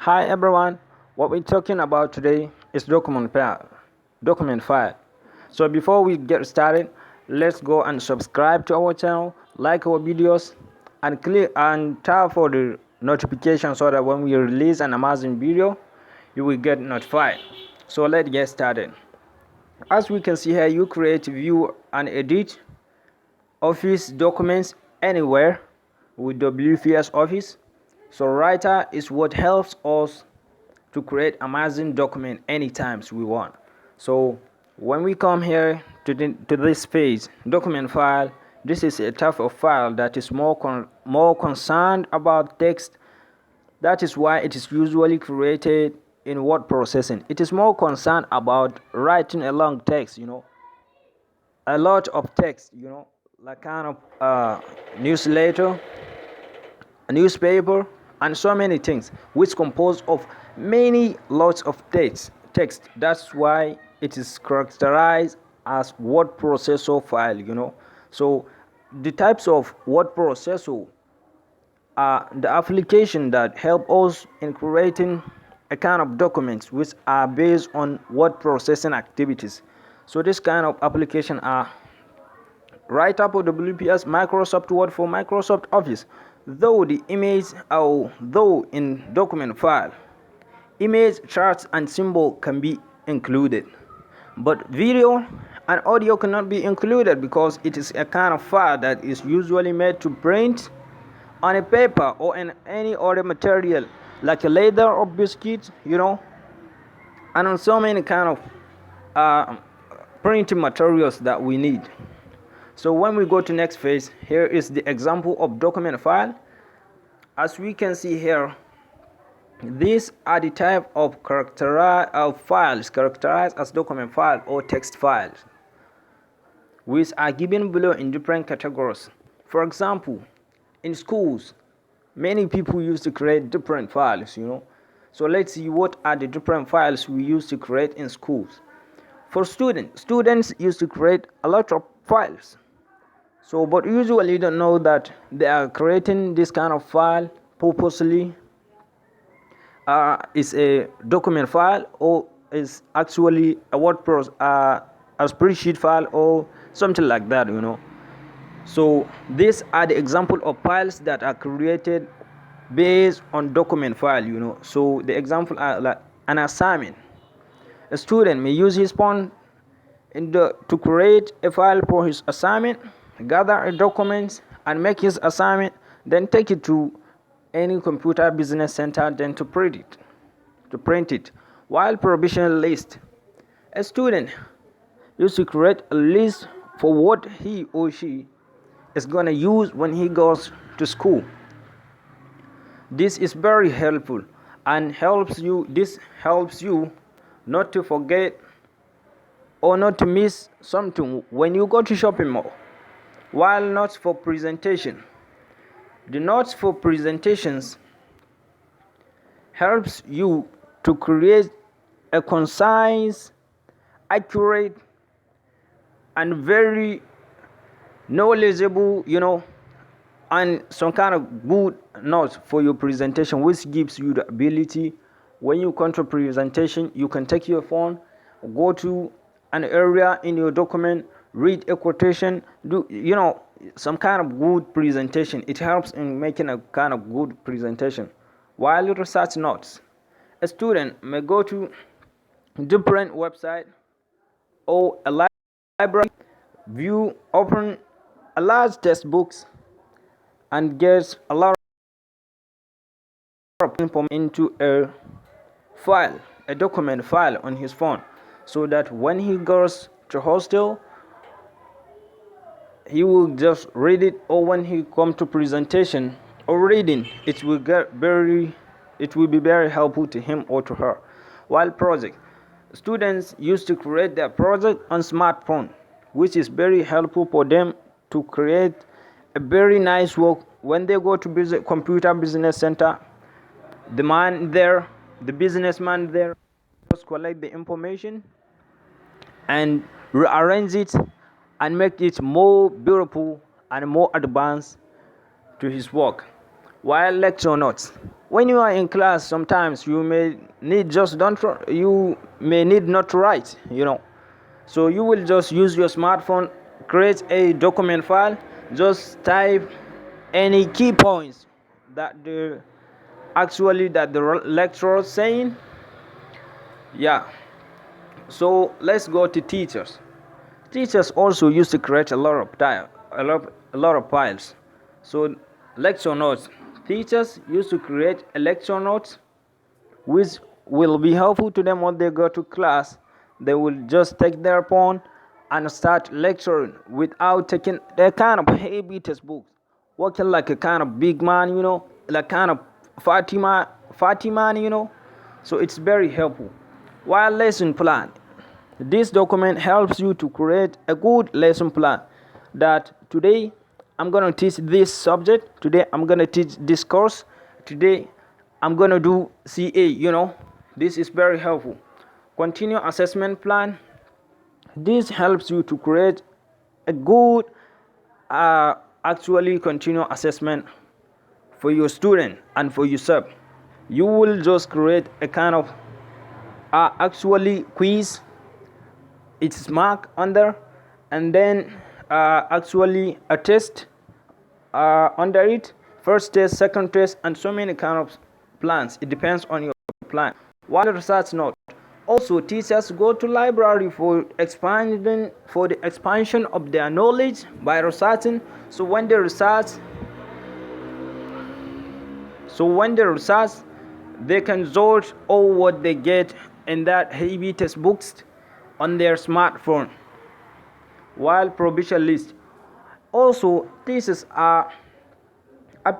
Hi everyone, what we're talking about today is document file. So before we get started, let's go and subscribe to our channel, like our videos, and click and tap for the notification so that when we release an amazing video, you will get notified. So let's get started. As we can see here, you create, view, and edit Office documents anywhere with WPS Office. So writer is what helps us to create amazing document anytime we want. So when we come here to this page, document file, this is a type of file that is more concerned about text. That is why it is usually created in word processing. It is more concerned about writing a long text, a lot of text, like kind of newsletter, a newspaper, and so many things, which composed of many lots of text. That's why it is characterized as word processor file. So the types of word processor are the application that help us in creating a kind of documents which are based on word processing activities. So this kind of application are write-up or WPS, Microsoft Word for Microsoft Office. Though in document file, image, charts, and symbol can be included, but video and audio cannot be included because it is a kind of file that is usually made to print on a paper or in any other material like a leather or biscuit, and on so many kind of printing materials that we need. So when we go to next phase, here is the example of document file. As we can see here, these are the type of files characterized as document file or text files, which are given below in different categories. For example, in schools, many people used to create different files, So let's see what are the different files we use to create in schools. For students used to create a lot of files. So, but usually you don't know that they are creating this kind of file purposely. Is a document file or is actually a a spreadsheet file or something like that, So these are the example of files that are created based on document file, So the example are like an assignment. A student may use his phone to create a file for his assignment, gather a document and make his assignment, then take it to any computer business center, then to print it. While provisional list, a student used to create a list for what he or she is going to use when he goes to school. This is very helpful and this helps you not to forget or not to miss something when you go to shopping mall. While notes for presentation, the notes for presentations helps you to create a concise, accurate, and very knowledgeable, and some kind of good notes for your presentation, which gives you the ability when you come to presentation, you can take your phone, go to an area in your document, read a quotation, do some kind of good presentation. It helps in making a kind of good presentation. While research notes, a student may go to different website or a library, open a large textbooks and gets a lot of information into a document file on his phone, so that when he goes to hostel, he will just read it, or when he come to presentation or reading, it will be very helpful to him or to her. While project, students used to create their project on smartphone, which is very helpful for them to create a very nice work when they go to computer business center. The businessman there just collect the information and rearrange it and make it more beautiful and more advanced to his work. While lecture notes, When you are in class, sometimes you may need not to write. So you will just use your smartphone, create a document file, just type any key points that the lecturer is saying. Yeah. So let's go to teachers. Teachers also used to create a lot of files. So lecture notes. Teachers used to create a lecture notes which will be helpful to them when they go to class. They will just take their phone and start lecturing without taking their kind of heavy textbooks, working like a kind of big man, like kind of fatty man. So it's very helpful. While lesson plan, this document helps you to create a good lesson plan. That today I'm going to teach this subject, today I'm going to teach this course, today I'm going to do CA. This is very helpful. Continue assessment plan. This helps you to create a good actually continue assessment for your student and for yourself. You will just create a kind of actually quiz. It's marked under, and then actually a test under it, first test, second test, and so many kind of plans. It depends on your plan. While research note, also teachers go to library for the expansion of their knowledge by researching. So when they research, they can sort all what they get in that heavy textbooks on their smartphone. While provision list, also teachers are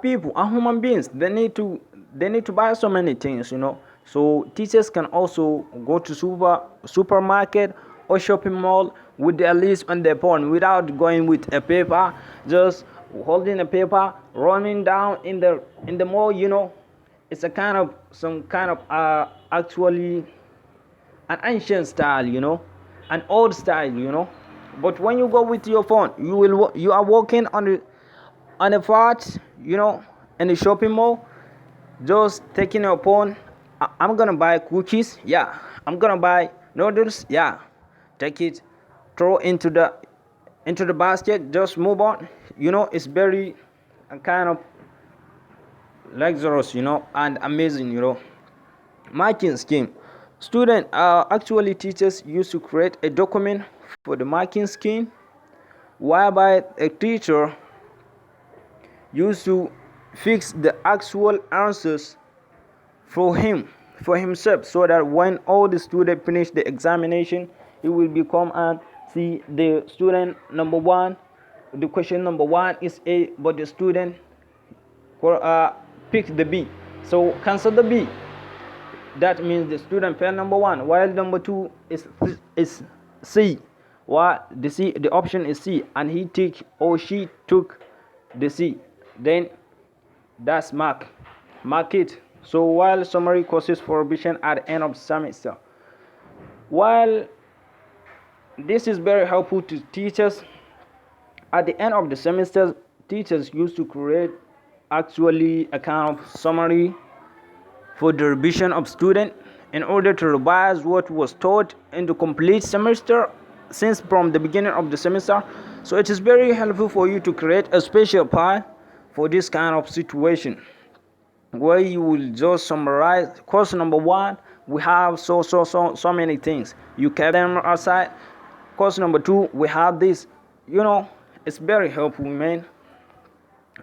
people, are human beings. They need to buy so many things. So teachers can also go to supermarket or shopping mall with their list on their phone without going with a paper, just holding a paper, running down in the mall. It's some kind of actually an ancient style, an old style. But when you go with your phone, you are walking on a part, in the shopping mall, just taking your phone. I'm gonna buy cookies, yeah. I'm gonna buy noodles, yeah. Take it, throw into the basket, just move on. It's very kind of luxurious, and amazing. Marking scheme. Student actually teachers used to create a document for the marking scheme, whereby a teacher used to fix the actual answers for himself, so that when all the students finish the examination, he will become and see the student number one. The question number one is A, but the student picked the B. So cancel the B. That means the student failed number one, while number two is C. While the option is C, and she took the C. Then that's mark it. So while summary courses for revision at the end of the semester, while this is very helpful to teachers, at the end of the semester, teachers used to create actually a kind of summary for the revision of student in order to revise what was taught in the complete semester since from the beginning of the semester. So it is very helpful for you to create a special file for this kind of situation, where you will just summarize course number one. We have so many things, you kept them aside. Course number two, we have this. It's very helpful, man.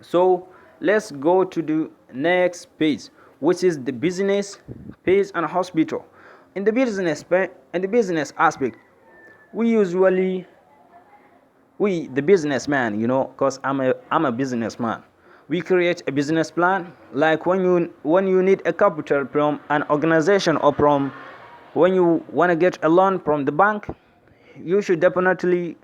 So let's go to the next page, which is the business page and hospital. In the business aspect, the businessman, because I'm a businessman, we create a business plan. Like when you need a capital from an organization, or from when you want to get a loan from the bank, you should definitely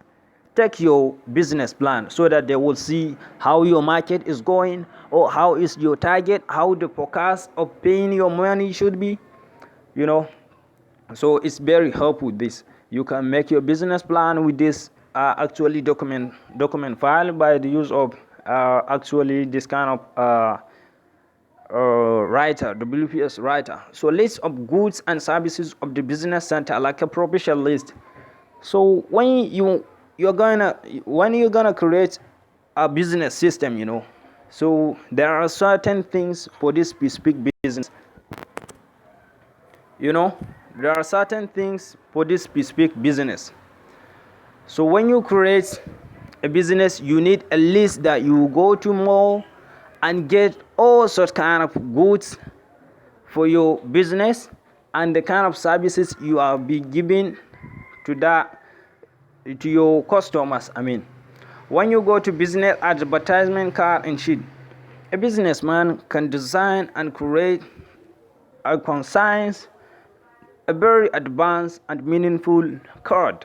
take your business plan, so that they will see how your market is going, or how is your target, how the forecast of paying your money should be. So it's very helpful. This, you can make your business plan with this actually document file by the use of actually this kind of writer, WPS writer. So list of goods and services of the business center, like a provision list. So when you're gonna create a business system, so there are certain things for this specific business. you know there are certain things for this specific business. So when you create a business, you need a list that you go to mall and get all sorts kind of goods for your business and the kind of services you are be giving to your customers. When you go to business advertisement card and sheet, a businessman can design and create a concise, a very advanced and meaningful card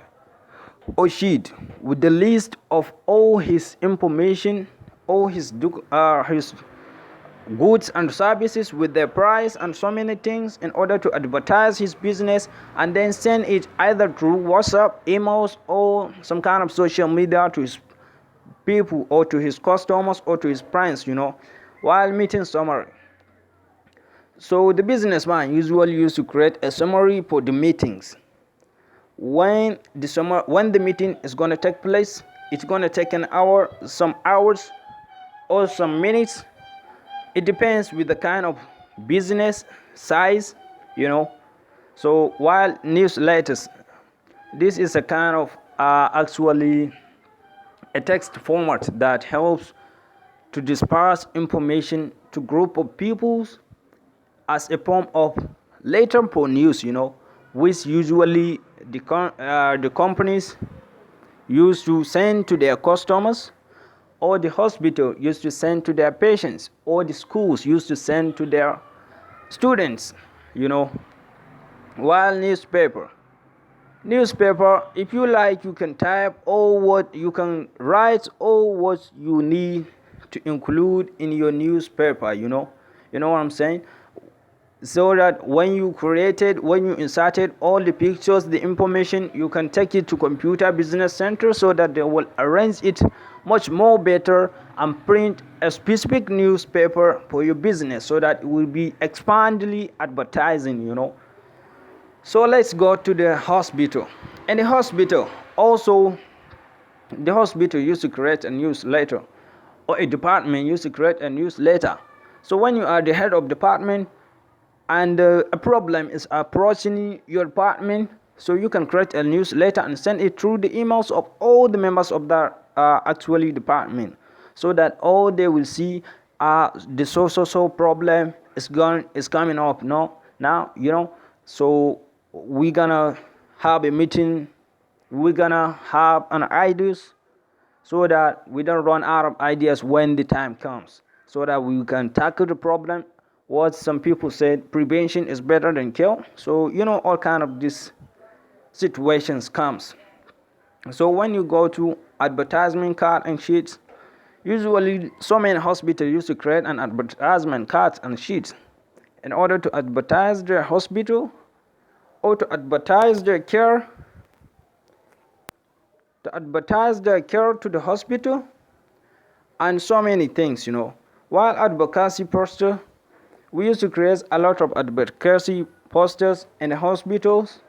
or sheet with the list of all his information, all his goods and services with their price and so many things, in order to advertise his business, and then send it either through WhatsApp, emails, or some kind of social media to his people or to his customers or to his friends, while meeting summary. So the businessman usually used to create a summary for the meetings. When the meeting is going to take place, it's going to take an hour, some hours, or some minutes. It depends with the kind of business size. So while newsletters, this is a kind of actually a text format that helps to disperse information to group of people as a form of later for news, which usually the companies used to send to their customers, or the hospital used to send to their patients, or the schools used to send to their students. While newspaper, if you like, you can type all what you can write, all what you need to include in your newspaper. You know what I'm saying? So that when you inserted all the pictures, the information, you can take it to computer business center so that they will arrange it much more better and print a specific newspaper for your business, so that it will be expandedly advertising. So let's go to the hospital. And the hospital used to create a newsletter, or a department used to create a newsletter. So when you are the head of department and a problem is approaching your department, so you can create a newsletter and send it through the emails of all the members of that actually department, so that all they will see the so problem is coming up now. So we're gonna have a meeting, we're gonna have an ideas, so that we don't run out of ideas when the time comes, so that we can tackle the problem. What some people said, prevention is better than cure. So all kind of these situations comes. So when you go to advertisement card and sheets, usually so many hospitals used to create an advertisement card and sheets in order to advertise their hospital, or to advertise their care to the hospital, and so many things. While advocacy poster, we used to create a lot of advocacy posters in the hospitals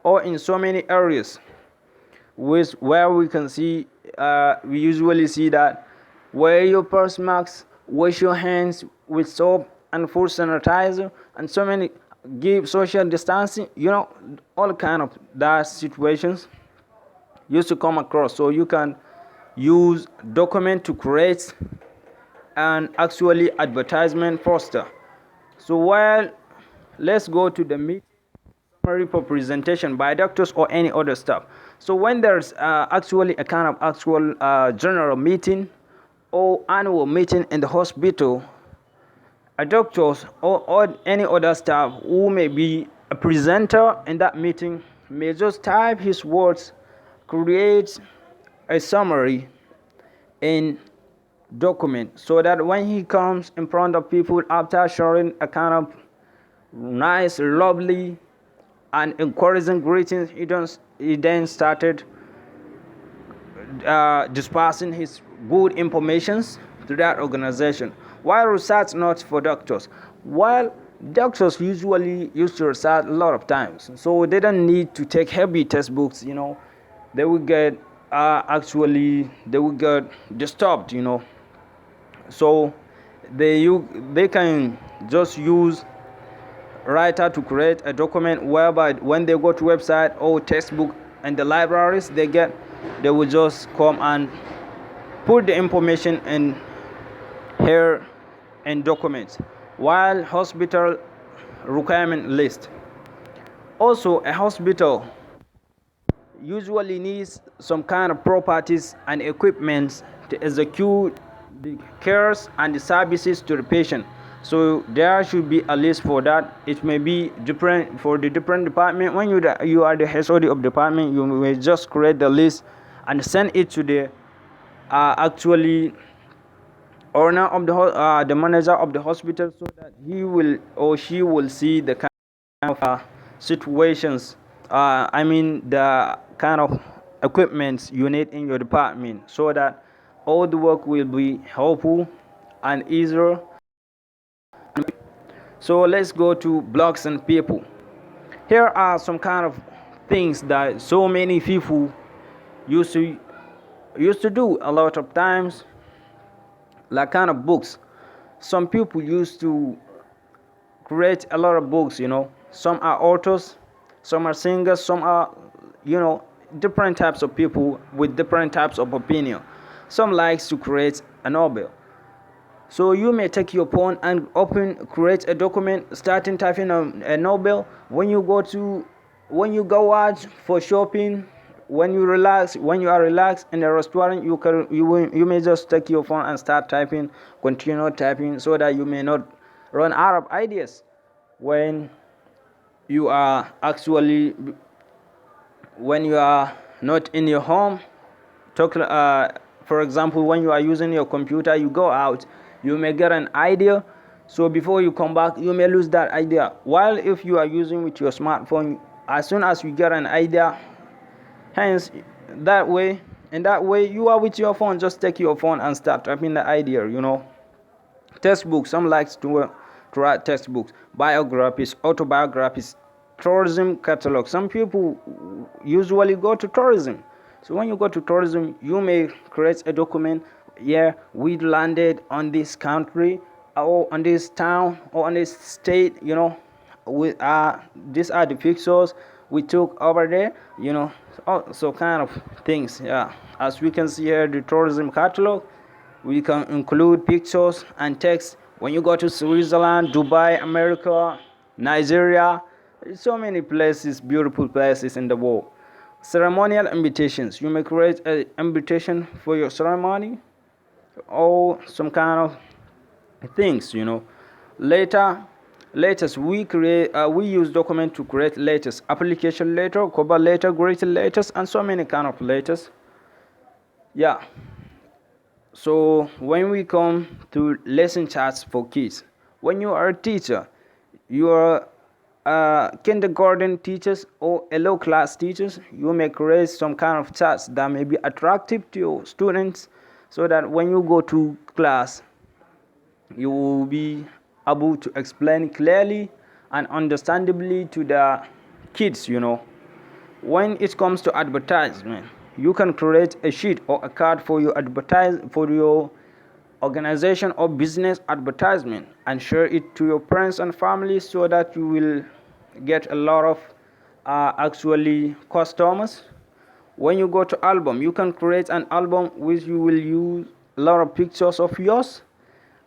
or in so many areas, where we can see, we usually see that wear your face masks, wash your hands with soap and food sanitizer, and so many, give social distancing. All kind of that situations used to come across. So you can use document to create an actually advertisement poster. So let's go to the meeting summary for presentation by doctors or any other staff. So when there's actually a kind of actual general meeting or annual meeting in the hospital, a doctors or any other staff who may be a presenter in that meeting may just type his words, create a summary in document, so that when he comes in front of people after sharing a kind of nice, lovely, and encouraging greetings, he then started dispersing his good informations to that organization. Why research not for doctors? Well, doctors usually used to research a lot of times, so they don't need to take heavy textbooks. They will get they will get disturbed. So they can just use writer to create a document whereby when they go to website or textbook and the libraries they will just come and put the information in here in documents. While hospital requirement list, also a hospital usually needs some kind of properties and equipment to execute the cares and the services to the patient. So there should be a list for that. It may be different for the different department. When you are the HOD of department, you may just create the list and send it to the actually owner of the manager of the hospital, so that he will or she will see the kind of situations. I mean the kind of equipment you need in your department, so that all the work will be helpful and easier. So let's go to blogs and people. Here are some kind of things that so many people used to do a lot of times, like kind of books. Some people used to create a lot of books. Some are authors, some are singers, some are different types of people with different types of opinion. Some likes to create a novel. So you may take your phone and create a document, starting typing a novel. When you go out for shopping, when you are relaxed in a restaurant, you may just take your phone and start typing, continue typing, so that you may not run out of ideas when you are not in your home. For example, when you are using your computer, you go out, you may get an idea. So before you come back, you may lose that idea. While if you are using with your smartphone, as soon as you get an idea, hence in that way you are with your phone, just take your phone and start typing the idea. Textbooks, some likes to write textbooks, biographies, autobiographies, tourism catalog. Some people usually go to tourism. So when you go to tourism, you may create a document. Yeah, we landed on this country or on this town or on this state. These are the pictures we took over there. So kind of things. Yeah, as we can see here, the tourism catalog, we can include pictures and text. When you go to Switzerland, Dubai, America, Nigeria, so many places, beautiful places in the world. Ceremonial invitations. You may create an invitation for your ceremony or some kind of things. Letters. We use document to create letters, application letter, cover letter, greeting letters, and so many kind of letters. Yeah. So when we come to lesson charts for kids, when you are a teacher, you are kindergarten teachers or a low class teachers, you may create some kind of charts that may be attractive to your students, so that when you go to class, you will be able to explain clearly and understandably to the kids. When it comes to advertisement, you can create a sheet or a card for your organization or business advertisement and share it to your friends and family, so that you will get a lot of actually customers. When you go to album, you can create an album which you will use a lot of pictures of yours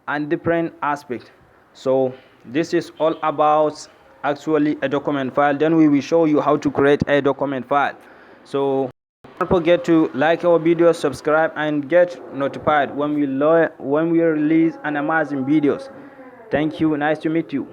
and different aspects. So this is all about actually a document file. Then we will show you how to create a document file. So don't forget to like our video, subscribe, and get notified when we release an amazing videos. Thank you. Nice to meet you.